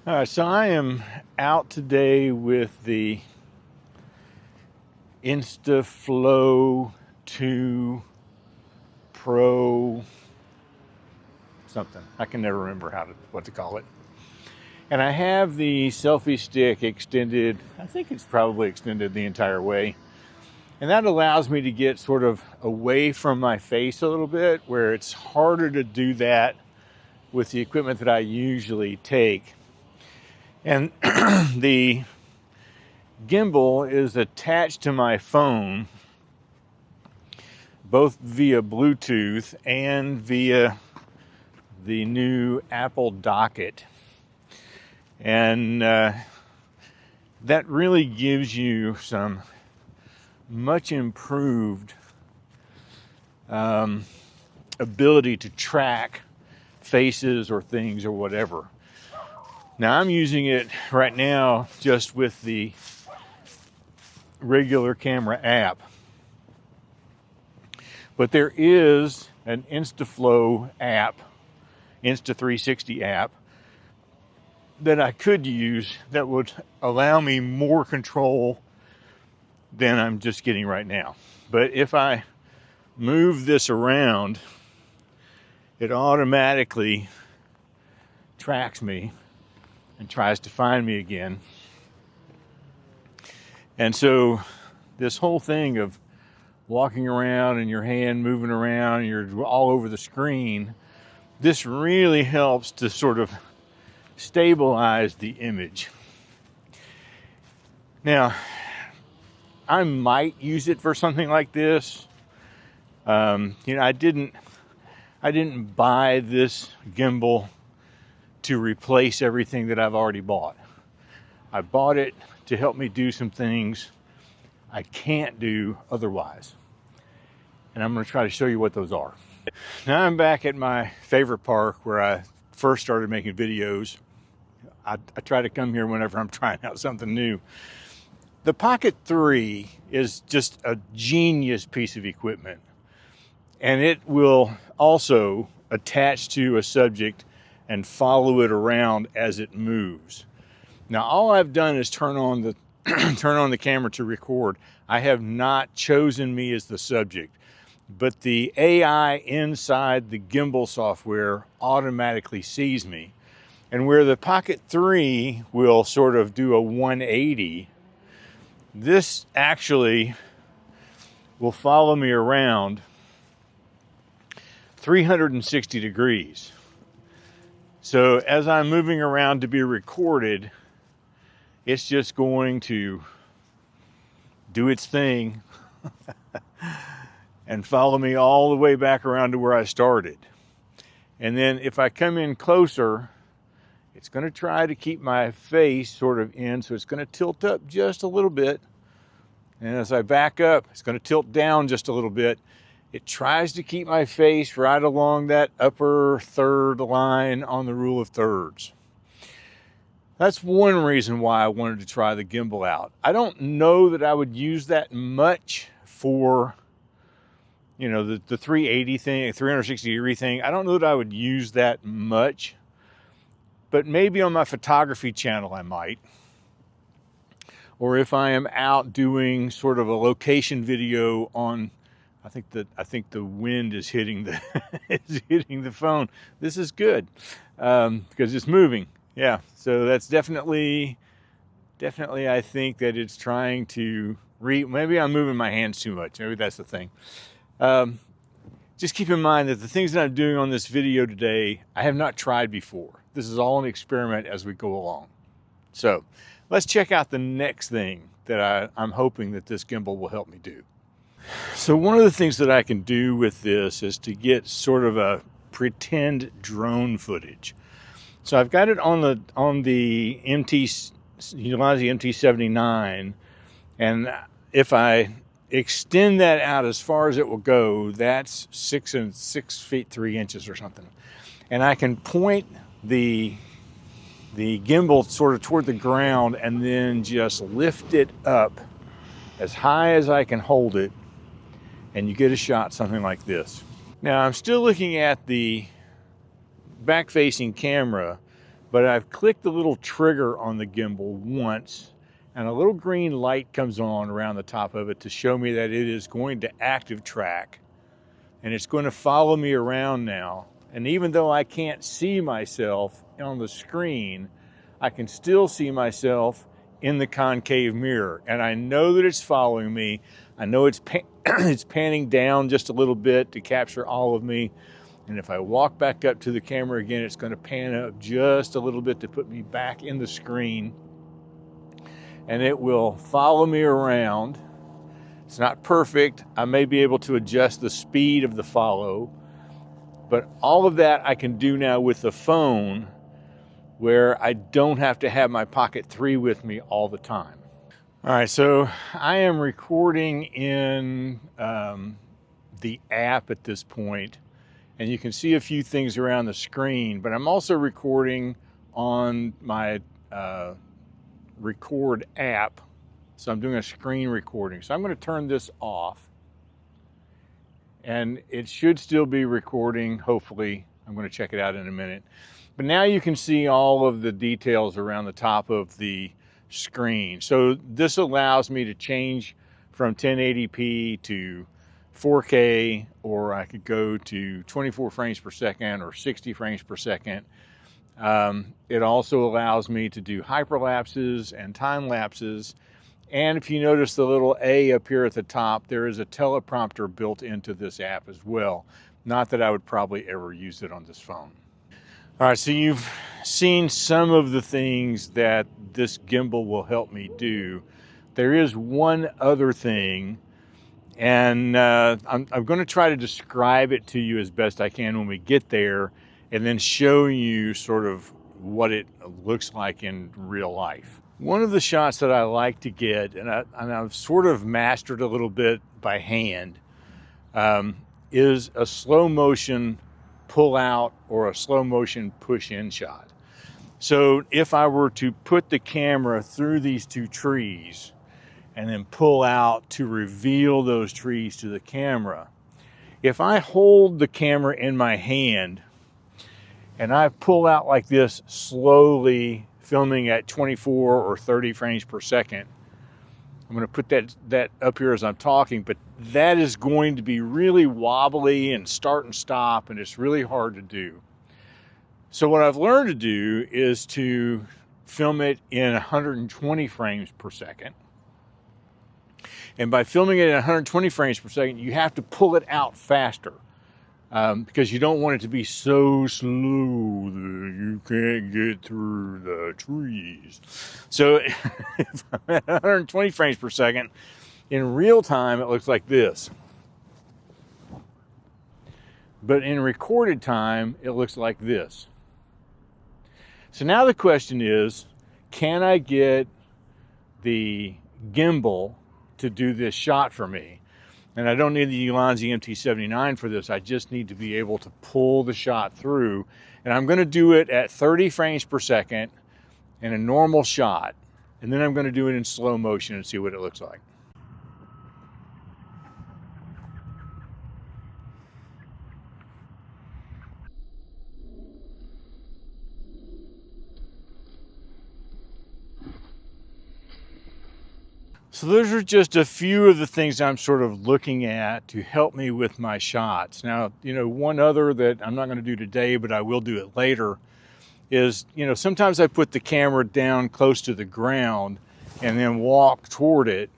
All right, so I am out today with the Insta360 2 Pro something. I can never remember what to call it. And I have the selfie stick extended. I think it's probably extended the entire way. And that allows me to get sort of away from my face a little bit, where it's harder to do that with the equipment that I usually take. And the gimbal is attached to my phone, both via Bluetooth and via the new Apple Docket. And that really gives you some much improved ability to track faces or things or whatever. Now I'm using it right now just with the regular camera app. But there is an Instaflow app, Insta360 app, that I could use that would allow me more control than I'm just getting right now. But if I move this around, it automatically tracks me and tries to find me again. And so this whole thing of walking around and your hand moving around and you're all over the screen, this really helps to sort of stabilize the image. Now, I might use it for something like this. I didn't buy this gimbal to replace everything that I've already bought. I bought it to help me do some things I can't do otherwise. And I'm going to try to show you what those are. Now I'm back at my favorite park where I first started making videos. I try to come here whenever I'm trying out something new. The Pocket 3 is just a genius piece of equipment. And it will also attach to a subject and follow it around as it moves. Now, all I've done is turn on the camera to record. I have not chosen me as the subject, but the AI inside the gimbal software automatically sees me. And where the Pocket 3 will sort of do a 180, this actually will follow me around 360 degrees. So as I'm moving around to be recorded, it's just going to do its thing and follow me all the way back around to where I started. And then if I come in closer, it's going to try to keep my face sort of in, so it's going to tilt up just a little bit. And as I back up, it's going to tilt down just a little bit. It tries to keep my face right along that upper third line on the rule of thirds. That's one reason why I wanted to try the gimbal out. I don't know that I would use that much for, the 380 thing, 360 degree thing. I don't know that I would use that much, but maybe on my photography channel I might. Or if I am out doing sort of a location video on, I think the wind is hitting the phone. This is good because it's moving. Yeah, so that's definitely I think that it's trying to maybe I'm moving my hands too much. Maybe that's the thing. Just keep in mind that the things that I'm doing on this video today, I have not tried before. This is all an experiment as we go along. So let's check out the next thing that I'm hoping that this gimbal will help me do. So one of the things that I can do with this is to get sort of a pretend drone footage. So I've got it on the Utility MT79, and if I extend that out as far as it will go, that's 6 feet 3 inches or something. And I can point the gimbal sort of toward the ground and then just lift it up as high as I can hold it, and you get a shot something like this. Now I'm still looking at the back-facing camera, but I've clicked the little trigger on the gimbal once, and a little green light comes on around the top of it to show me that it is going to active track, and it's going to follow me around now. And even though I can't see myself on the screen, I can still see myself in the concave mirror, and I know that it's following me. I know it's it's panning down just a little bit to capture all of me, and if I walk back up to the camera again, it's going to pan up just a little bit to put me back in the screen, and it will follow me around. It's not perfect. I may be able to adjust the speed of the follow, but all of that I can do now with the phone, where I don't have to have my Pocket 3 with me all the time. All right, so I am recording in the app at this point, and you can see a few things around the screen, but I'm also recording on my record app. So I'm doing a screen recording. So I'm going to turn this off, and it should still be recording, hopefully. I'm going to check it out in a minute. But now you can see all of the details around the top of the screen. So this allows me to change from 1080p to 4K, or I could go to 24 frames per second or 60 frames per second. It also allows me to do hyperlapses and time lapses. And if you notice the little A up here at the top, there is a teleprompter built into this app as well. Not that I would probably ever use it on this phone. All right, so you've seen some of the things that this gimbal will help me do. There is one other thing, and I'm going to try to describe it to you as best I can when we get there, and then show you sort of what it looks like in real life. One of the shots that I like to get, and I've sort of mastered a little bit by hand, is a slow motion pull out or a slow motion push in shot. So if I were to put the camera through these two trees and then pull out to reveal those trees to the camera, if I hold the camera in my hand and I pull out like this slowly, filming at 24 or 30 frames per second, I'm going to put that up here as I'm talking, but that is going to be really wobbly and start and stop, and it's really hard to do. So what I've learned to do is to film it in 120 frames per second. And by filming it at 120 frames per second, you have to pull it out faster, because you don't want it to be so slow that you can't get through the trees. So if I'm at 120 frames per second, in real time, it looks like this. But in recorded time, it looks like this. So now the question is, can I get the gimbal to do this shot for me? And I don't need the Ulanzi MT79 for this. I just need to be able to pull the shot through. And I'm going to do it at 30 frames per second in a normal shot. And then I'm going to do it in slow motion and see what it looks like. So those are just a few of the things I'm sort of looking at to help me with my shots. Now, one other that I'm not going to do today, but I will do it later, is, sometimes I put the camera down close to the ground and then walk toward it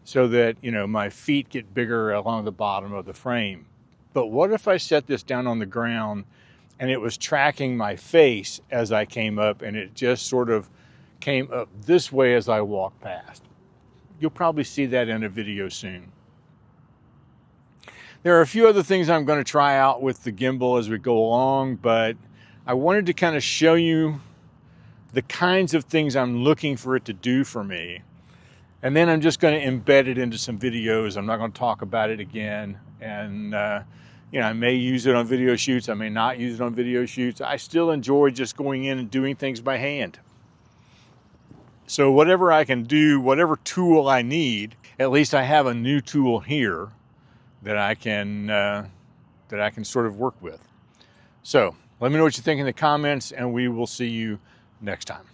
so that, my feet get bigger along the bottom of the frame. But what if I set this down on the ground and it was tracking my face as I came up, and it just sort of came up this way as I walked past? You'll probably see that in a video soon. There are a few other things I'm going to try out with the gimbal as we go along, but I wanted to kind of show you the kinds of things I'm looking for it to do for me. And then I'm just going to embed it into some videos. I'm not going to talk about it again. And, I may use it on video shoots. I may not use it on video shoots. I still enjoy just going in and doing things by hand. So whatever I can do, whatever tool I need, at least I have a new tool here that I can sort of work with. So Let me know what you think in the comments, and we will see you next time.